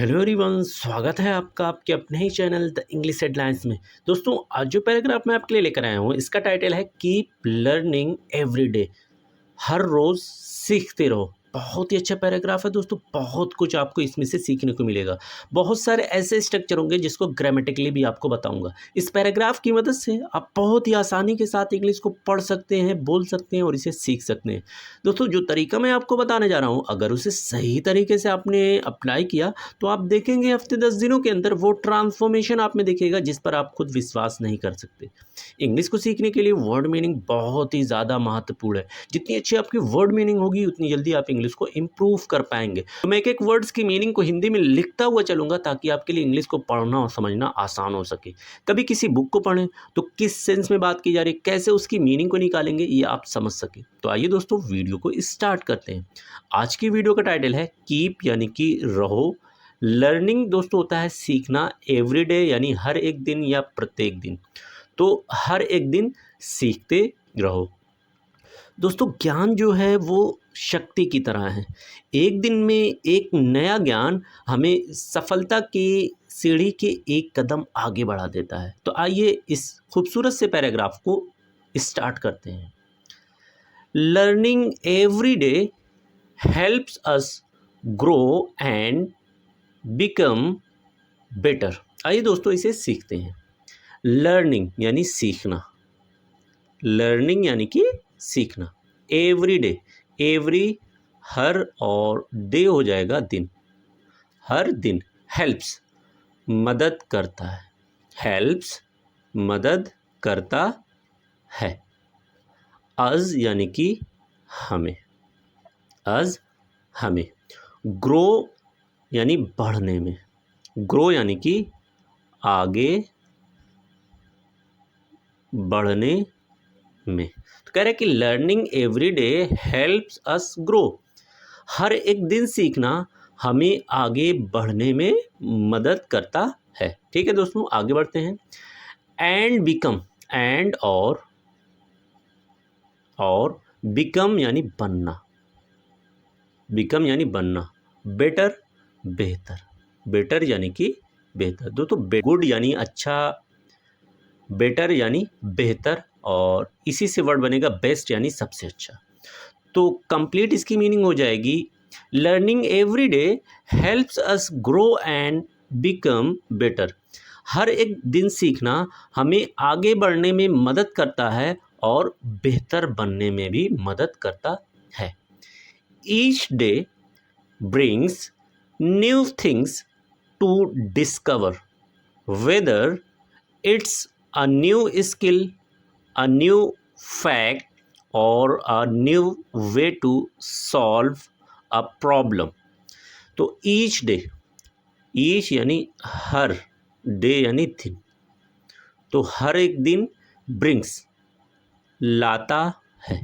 Hello everyone, स्वागत है आपका आपके अपने ही चैनल द इंग्लिश हेडलाइंस में। दोस्तों, आज जो पैराग्राफ मैं आपके लिए लेकर आया हूँ, इसका टाइटल है कीप लर्निंग एवरी डे। हर रोज़ सीखते रहो। बहुत ही अच्छा पैराग्राफ है दोस्तों, बहुत कुछ आपको इसमें से सीखने को मिलेगा। बहुत सारे ऐसे स्ट्रक्चर होंगे जिसको ग्रामेटिकली भी आपको बताऊंगा। इस पैराग्राफ की मदद से आप बहुत ही आसानी के साथ इंग्लिश को पढ़ सकते हैं, बोल सकते हैं और इसे सीख सकते हैं। दोस्तों, जो तरीका मैं आपको बताने जा रहा हूँ, अगर उसे सही तरीके से आपने अप्लाई किया तो आप देखेंगे हफ्ते 10 दिनों के अंदर वो ट्रांसफॉर्मेशन आप में दिखेगा जिस पर आप खुद विश्वास नहीं कर सकते। इंग्लिश को सीखने के लिए वर्ड मीनिंग बहुत ही ज़्यादा महत्वपूर्ण है। जितनी अच्छी आपकी वर्ड मीनिंग होगी उतनी जल्दी आप इंग्लिश को इम्प्रूव कर पाएंगे। तो मैं एक एक वर्ड्स की मीनिंग को हिंदी में लिखता हुआ चलूंगा ताकि आपके लिए इंग्लिश को पढ़ना और समझना आसान हो सके। कभी किसी बुक को पढ़ें तो किस सेंस में बात की जा रही है, कैसे उसकी मीनिंग को निकालेंगे, ये आप समझ सके। तो आइए दोस्तों, वीडियो को स्टार्ट करते हैं। आज की वीडियो का टाइटल है कीप यानी कि रहो। लर्निंग दोस्तों होता है सीखना, एवरीडे यानी हर एक दिन या प्रत्येक दिन। तो हर एक दिन सीखते रहो। दोस्तों, ज्ञान जो है वो शक्ति की तरह है। एक दिन में एक नया ज्ञान हमें सफलता की सीढ़ी के एक कदम आगे बढ़ा देता है। तो आइए इस खूबसूरत से पैराग्राफ को स्टार्ट करते हैं। Learning every day helps us grow and become better. आइए दोस्तों, इसे सीखते हैं। लर्निंग यानी सीखना, लर्निंग यानी कि सीखना। एवरी डे, एवरी हर और डे हो जाएगा दिन, हर दिन। हेल्प्स मदद करता है, हेल्प्स मदद करता है। अज यानी कि हमें, अज हमें। ग्रो यानी बढ़ने में, ग्रो यानी कि आगे बढ़ने में। तो कह रहे हैं कि learning every day helps us grow. हर एक दिन सीखना हमें आगे बढ़ने में मदद करता है। ठीक है दोस्तों, आगे बढ़ते हैं। एंड बिकम, एंड और बिकम यानी बनना, बिकम यानी बनना। बेटर बेहतर, बेटर यानी कि बेहतर। दोस्तों, गुड यानी अच्छा, बेटर यानी बेहतर, और इसी से वर्ड बनेगा बेस्ट यानी सबसे अच्छा। तो कंप्लीट इसकी मीनिंग हो जाएगी learning every day helps us grow and become better. हर एक दिन सीखना हमें आगे बढ़ने में मदद करता है और बेहतर बनने में भी मदद करता है। Each day brings new things to discover, whether it's a new skill, a new fact, or a new way to solve a problem। तो ईच डे, ईच यानी हर, डे यानी दिन। तो हर एक दिन ब्रिंग्स लाता है,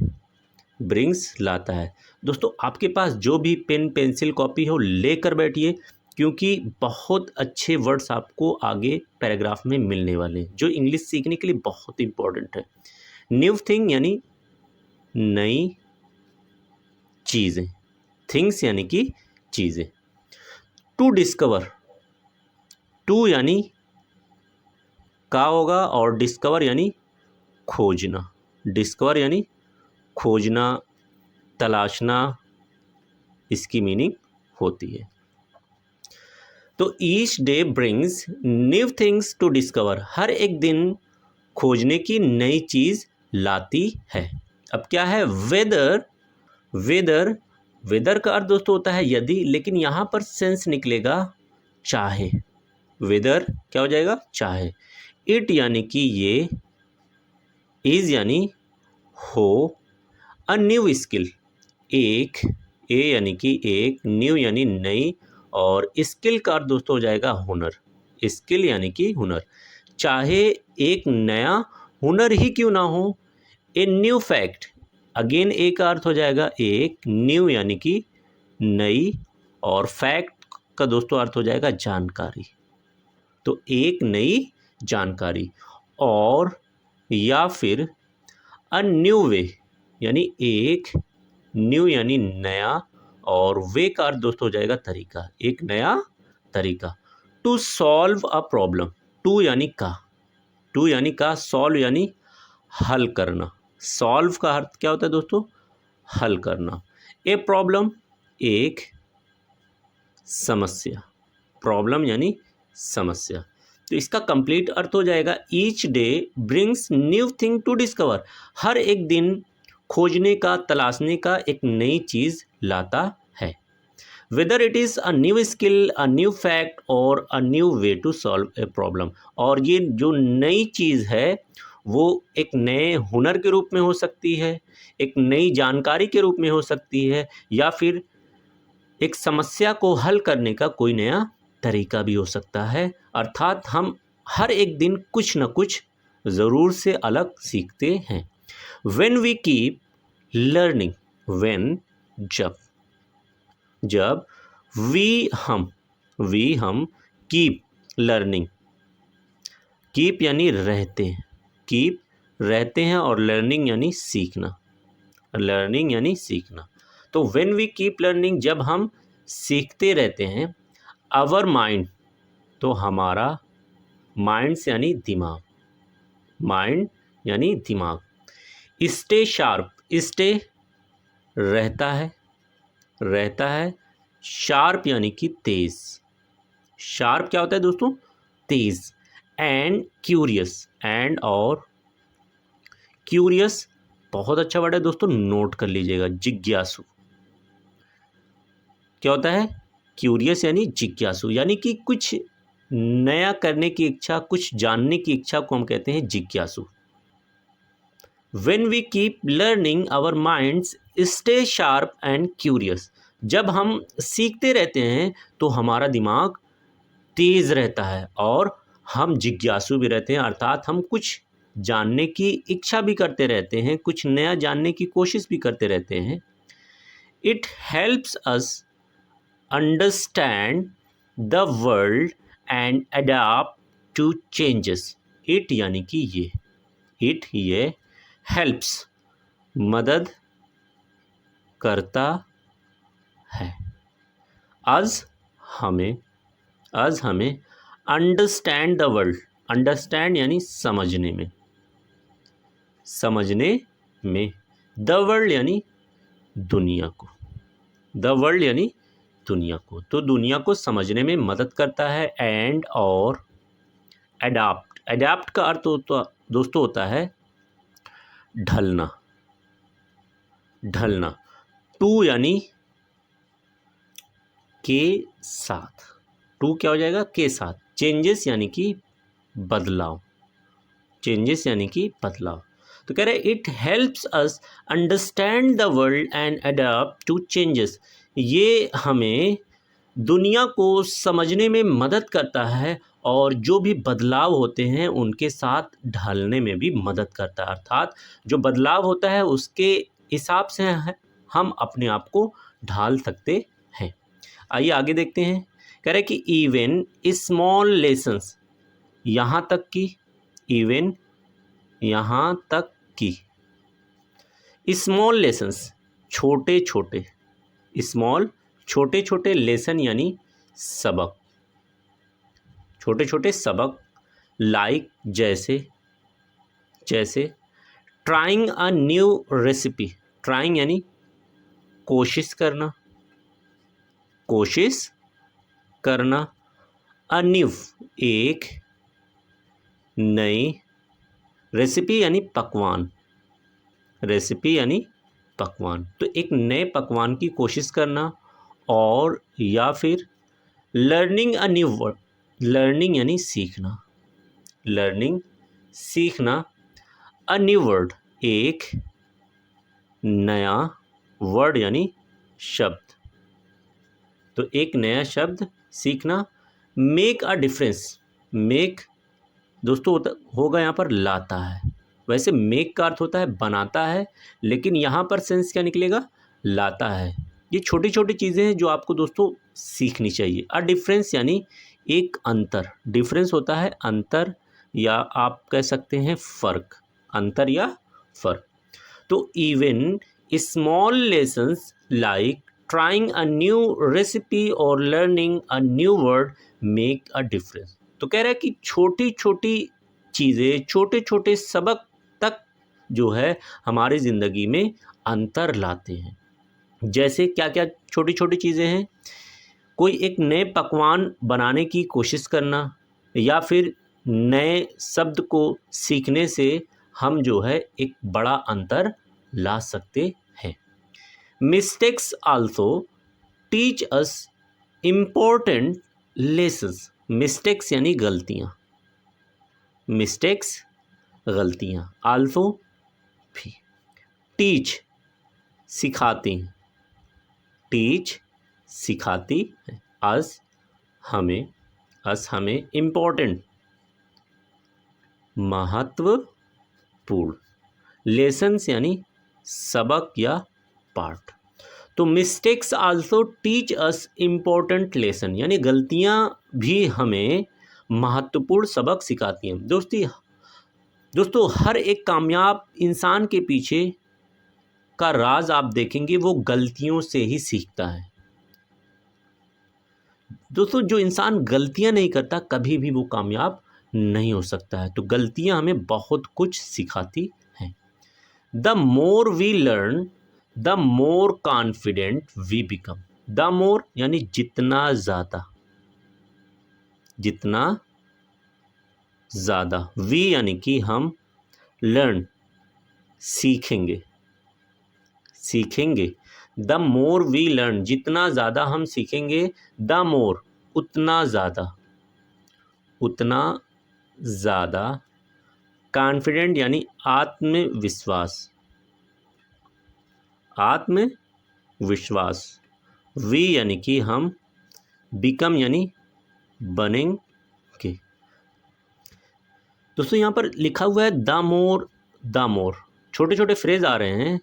ब्रिंग्स लाता है। दोस्तों, आपके पास जो भी पेन पेंसिल कॉपी हो लेकर बैठिए, क्योंकि बहुत अच्छे वर्ड्स आपको आगे पैराग्राफ में मिलने वाले हैं जो इंग्लिश सीखने के लिए बहुत इंपॉर्टेंट है। न्यू थिंग यानी नई चीज़ें, थिंग्स यानी कि चीज़ें। टू डिस्कवर, टू यानी का होगा और डिस्कवर यानी खोजना, डिस्कवर यानी खोजना, तलाशना, इसकी मीनिंग होती है। तो each day brings new things to discover, हर एक दिन खोजने की नई चीज़ लाती है। अब क्या है वेदर, वेदर, वेदर का अर्थ दोस्तों होता है यदि, लेकिन यहाँ पर सेंस निकलेगा चाहे। वेदर क्या हो जाएगा, चाहे। इट यानी कि ये, इज यानी हो, अ न्यू स्किल, एक, ए यानी कि एक, न्यू यानी नई, और स्किल का अर्थ दोस्तों हो जाएगा हुनर, स्किल यानी कि हुनर। चाहे एक नया हुनर ही क्यों ना हो। ए न्यू फैक्ट, अगेन ए का अर्थ हो जाएगा एक, न्यू यानी कि नई, और फैक्ट का दोस्तों अर्थ हो जाएगा जानकारी। तो एक नई जानकारी, और या फिर अ न्यू वे यानी एक, न्यू यानी नया, और वे का अर्थ दोस्तों हो जाएगा तरीका, एक नया तरीका। To solve a problem, to यानी का, सॉल्व यानी हल करना। सॉल्व का अर्थ क्या होता है दोस्तों? हल करना। ए प्रॉब्लम, एक समस्या, प्रॉब्लम यानी समस्या। तो इसका कंप्लीट अर्थ हो जाएगा each day brings new thing to discover, हर एक दिन खोजने का, तलाशने का एक नई चीज़ लाता है। Whether it is a new skill, a new fact और a new way to solve a problem. और ये जो नई चीज़ है वो एक नए हुनर के रूप में हो सकती है, एक नई जानकारी के रूप में हो सकती है, या फिर एक समस्या को हल करने का कोई नया तरीका भी हो सकता है। अर्थात हम हर एक दिन कुछ न कुछ ज़रूर से अलग सीखते हैं। When we keep learning, when जब हम keep learning, keep यानी रहते हैं, keep रहते हैं और learning यानी सीखना, learning यानी सीखना। तो when we keep learning, जब हम सीखते रहते हैं, our mind, तो हमारा minds यानी दिमाग, mind यानी दिमाग, स्टे शार्प, स्टे रहता है, शार्प यानी कि तेज, शार्प क्या होता है दोस्तों? तेज। एंड क्यूरियस, एंड और क्यूरियस बहुत अच्छा वर्ड है दोस्तों, नोट कर लीजिएगा। जिज्ञासु क्या होता है? क्यूरियस यानी जिज्ञासु, यानी कि कुछ नया करने की इच्छा, कुछ जानने की इच्छा को हम कहते हैं जिज्ञासु। When we keep learning, our minds stay sharp and curious. जब हम सीखते रहते हैं तो हमारा दिमाग तेज रहता है और हम जिज्ञासु भी रहते हैं, अर्थात हम कुछ जानने की इच्छा भी करते रहते हैं, कुछ नया जानने की कोशिश भी करते रहते हैं। It helps us understand the world and adapt to changes. It यानी कि ये हेल्प्स मदद करता है, अज हमें अंडरस्टैंड द वर्ल्ड, अंडरस्टैंड यानी समझने में, द वर्ल्ड यानी दुनिया को, तो दुनिया को समझने में मदद करता है। एंड और एडाप्ट का अर्थ दोस्तों होता है ढलना। टू यानी के साथ, टू क्या हो जाएगा? के साथ। चेंजेस यानी कि बदलाव, तो कह रहे हैं it helps us understand the world and adopt to changes, ये हमें दुनिया को समझने में मदद करता है और जो भी बदलाव होते हैं उनके साथ ढलने में भी मदद करता है। अर्थात जो बदलाव होता है उसके हिसाब से हम अपने आप को ढाल सकते हैं। आइए आगे देखते हैं। कह रहे हैं कि इवन स्मॉल लेसन्स, यहाँ तक कि स्मॉल लेसन्स, छोटे छोटे लेसन यानी सबक, छोटे सबक, लाइक जैसे trying a new recipe, trying यानी कोशिश करना, अ न्यू एक नई, रेसिपी यानी पकवान, तो एक नए पकवान की कोशिश करना, और या फिर learning a new word, learning यानी सीखना, अ न्यू वर्ड एक नया, वर्ड यानी शब्द, तो एक नया शब्द सीखना। मेक अ डिफरेंस, मेक दोस्तों होगा यहाँ पर लाता है, वैसे मेक का अर्थ होता है बनाता है, लेकिन यहाँ पर सेंस क्या निकलेगा? लाता है। ये छोटी छोटी चीज़ें हैं जो आपको दोस्तों सीखनी चाहिए। अ डिफरेंस यानी एक अंतर, डिफरेंस होता है अंतर, या आप कह सकते हैं फ़र्क, अंतर या फ़र्क। तो even small lessons like trying a new recipe or learning a new word make a difference. तो कह रहा है कि छोटी छोटी चीज़ें, छोटे छोटे सबक तक जो है हमारी ज़िंदगी में अंतर लाते हैं। जैसे क्या क्या छोटी छोटी चीज़ें हैं? कोई एक नए पकवान बनाने की कोशिश करना, या फिर नए शब्द को सीखने से हम जो है एक बड़ा अंतर ला सकते हैं। Mistakes also teach us important lessons. Mistakes यानी गलतियाँ, मिस्टेक्स गलतियाँ, आल्सो भी, टीच सिखाती हैं, टीच सिखाती है, अस हमें, अस हमें, इम्पोर्टेंट महत्वपूर्ण, लेसन्स यानी सबक या पाठ। तो mistakes also teach us important lesson, यानी गलतियाँ भी हमें महत्वपूर्ण सबक सिखाती हैं। दोस्तों हर एक कामयाब इंसान के पीछे का राज आप देखेंगे, वो गलतियों से ही सीखता है। दोस्तों जो इंसान गलतियां नहीं करता कभी भी वो कामयाब नहीं हो सकता है। तो गलतियां हमें बहुत कुछ सिखाती हैं। The more we learn the more confident we become. The more यानी जितना ज़्यादा, जितना ज़्यादा, वी यानी कि हम, लर्न सीखेंगे, सीखेंगे, द मोर वी लर्न जितना ज़्यादा हम सीखेंगे, द मोर उतना ज़्यादा, उतना ज़्यादा, कॉन्फिडेंट यानी आत्मविश्वास, आत्मविश्वास, वी यानी कि हम, बिकम यानी बनेंगे। दोस्तों यहाँ पर लिखा हुआ है द मोर, द मोर, छोटे छोटे फ्रेज आ रहे हैं।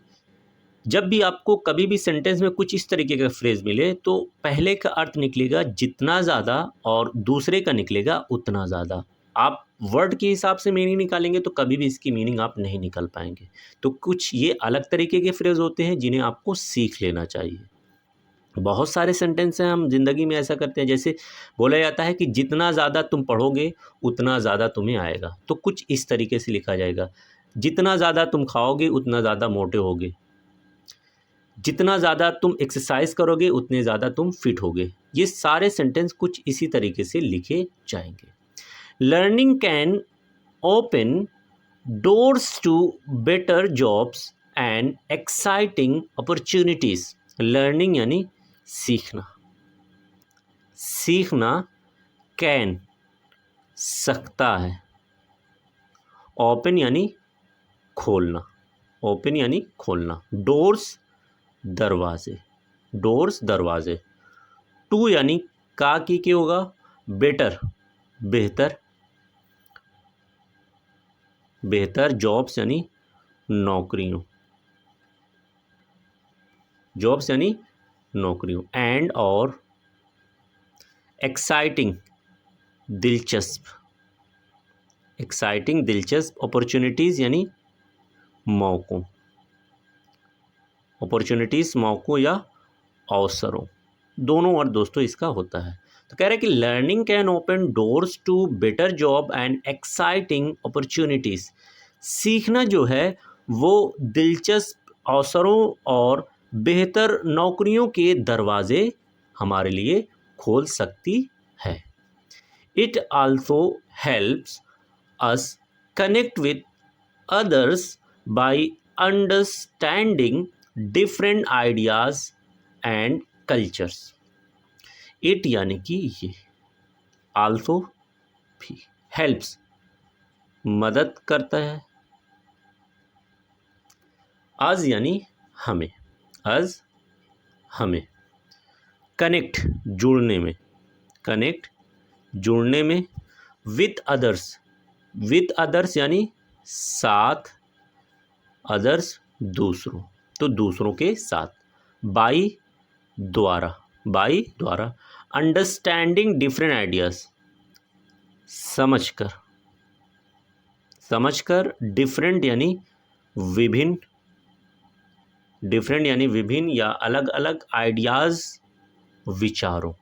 जब भी आपको कभी भी सेंटेंस में कुछ इस तरीके का फ्रेज मिले तो पहले का अर्थ निकलेगा जितना ज़्यादा और दूसरे का निकलेगा उतना ज़्यादा। आप वर्ड के हिसाब से मीनिंग निकालेंगे तो कभी भी इसकी मीनिंग आप नहीं निकाल पाएंगे। तो कुछ ये अलग तरीके के फ्रेज होते हैं जिन्हें आपको सीख लेना चाहिए। बहुत सारे सेंटेंस हैं, हम ज़िंदगी में ऐसा करते हैं। जैसे बोला जाता है कि जितना ज़्यादा तुम पढ़ोगे उतना ज़्यादा तुम्हें आएगा। तो कुछ इस तरीके से लिखा जाएगा, जितना ज़्यादा तुम खाओगे उतना ज़्यादा मोटे होगे, जितना ज़्यादा तुम एक्सरसाइज करोगे उतने ज़्यादा तुम फिट होगे। ये सारे सेंटेंस कुछ इसी तरीके से लिखे जाएंगे। Learning can open doors to better jobs and exciting opportunities. Learning यानी सीखना, सीखना, कैन सकता है, ओपन यानी खोलना, ओपन यानी खोलना, डोर्स दरवाजे, डोर्स दरवाजे, टू यानी का की क्या होगा, बेटर बेहतर, बेहतर, जॉब्स यानी नौकरियों, जॉब्स यानी नौकरियों, एंड और एक्साइटिंग दिलचस्प, एक्साइटिंग दिलचस्प, अपॉर्चुनिटीज़ यानी मौक़ों, अपॉर्चुनिटीज़ मौक़ों या अवसरों, दोनों और दोस्तों इसका होता है। तो कह रहे हैं कि learning can open doors to better job and exciting opportunities. सीखना जो है वो दिलचस्प अवसरों और बेहतर नौकरियों के दरवाजे हमारे लिए खोल सकती है। It also helps us connect with others by understanding different ideas and cultures. It यानी कि ये, आल्सो भी, हेल्प्स मदद करता है, अस यानी हमें, अस हमें, कनेक्ट जुड़ने में, कनेक्ट जुड़ने में, विथ अदर्स, विथ अदर्स यानी साथ, अदर्स दूसरों, तो दूसरों के साथ, बाई द्वारा, बाई द्वारा, अंडरस्टैंडिंग डिफरेंट आइडियाज़ समझकर, समझकर, डिफरेंट यानी विभिन्न, डिफरेंट यानी विभिन्न या अलग अलग, आइडियाज़ विचारों,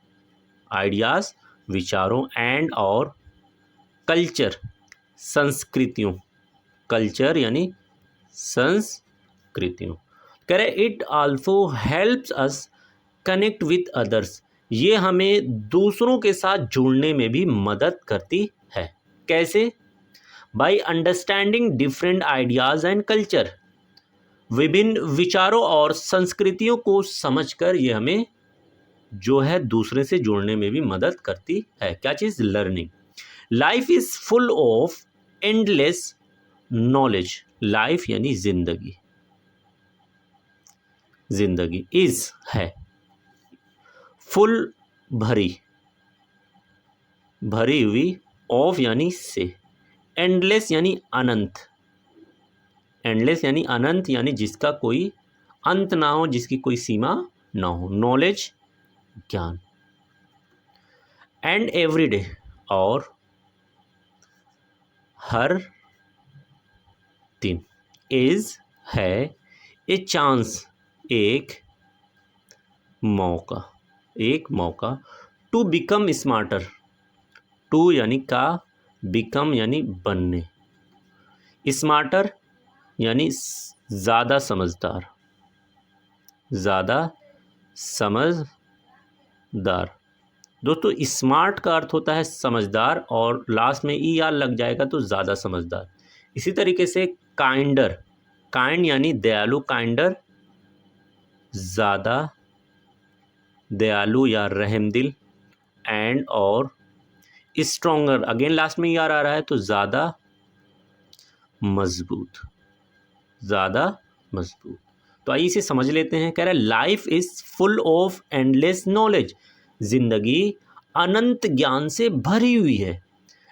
आइडियाज़ विचारों, एंड और कल्चर, संस्कृतियों, कल्चर यानी संस्कृतियों। कह रहे it also helps us connect with others, ये हमें दूसरों के साथ जुड़ने में भी मदद करती है। कैसे? By understanding different ideas and culture, विभिन्न विचारों और संस्कृतियों को समझकर ये हमें जो है दूसरे से जुड़ने में भी मदद करती है। क्या चीज़? Learning. Life is full of endless knowledge, life यानी जिंदगी, जिंदगी इज है, फुल भरी, भरी हुई, ऑफ यानी से, एंडलेस यानी अनंत, एंडलेस यानी अनंत, यानी जिसका कोई अंत ना हो, जिसकी कोई सीमा ना हो, नॉलेज ज्ञान। एंड एवरी डे, और हर दिन, इज है, ए चांस एक मौका, एक मौका, टू बिकम स्मार्टर, टू यानी का, बिकम यानी बनने, स्मार्टर यानी ज़्यादा समझदार, ज़्यादा समझदार। दोस्तों स्मार्ट का अर्थ होता है समझदार, और लास्ट में ई आर लग जाएगा तो ज़्यादा समझदार। इसी तरीके से काइंडर, काइंड यानी दयालु, काइंडर ज़्यादा दयालु या रहमदिल, एंड और स्ट्रोंगर, अगेन लास्ट में ई आर आ रहा है तो ज़्यादा मजबूत, ज़्यादा मजबूत। तो आइए इसे समझ लेते हैं। कह रहा है life is full of endless knowledge, जिंदगी अनंत ज्ञान से भरी हुई है।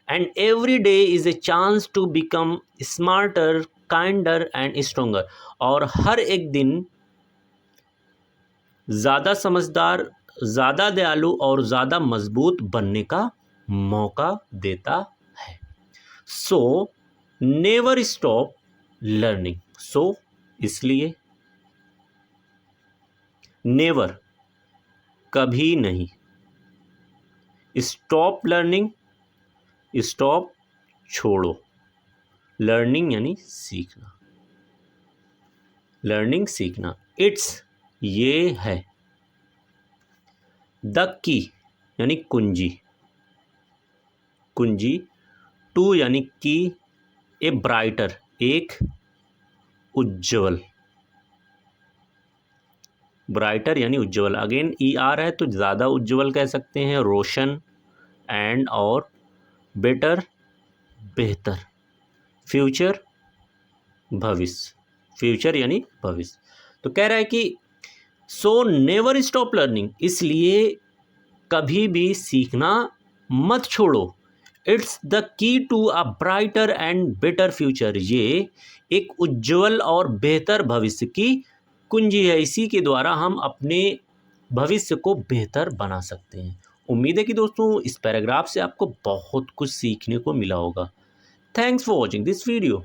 And every day is a chance to become smarter, kinder and stronger, और हर एक दिन ज़्यादा समझदार, ज़्यादा दयालु और ज़्यादा मजबूत बनने का मौका देता है। सो नेवर स्टॉप लर्निंग, सो इसलिए, नेवर कभी नहीं, स्टॉप लर्निंग, स्टॉप छोड़ो, लर्निंग यानी सीखना, लर्निंग सीखना, इट्स ये है, द की यानी कुंजी, कुंजी, टू यानी की, ए ब्राइटर एक उज्ज्वल, ब्राइटर यानी उज्ज्वल, अगेन ई आर है तो ज़्यादा उज्ज्वल कह सकते हैं, रोशन, एंड और बेटर बेहतर, फ्यूचर भविष्य, फ्यूचर यानी भविष्य। तो कह रहा है कि सो नेवर स्टॉप लर्निंग, इसलिए कभी भी सीखना मत छोड़ो, it's the key to a brighter and better future, ये एक उज्ज्वल और बेहतर भविष्य की कुंजी है, इसी के द्वारा हम अपने भविष्य को बेहतर बना सकते हैं। उम्मीद है कि दोस्तों इस पैराग्राफ से आपको बहुत कुछ सीखने को मिला होगा। Thanks for watching this video.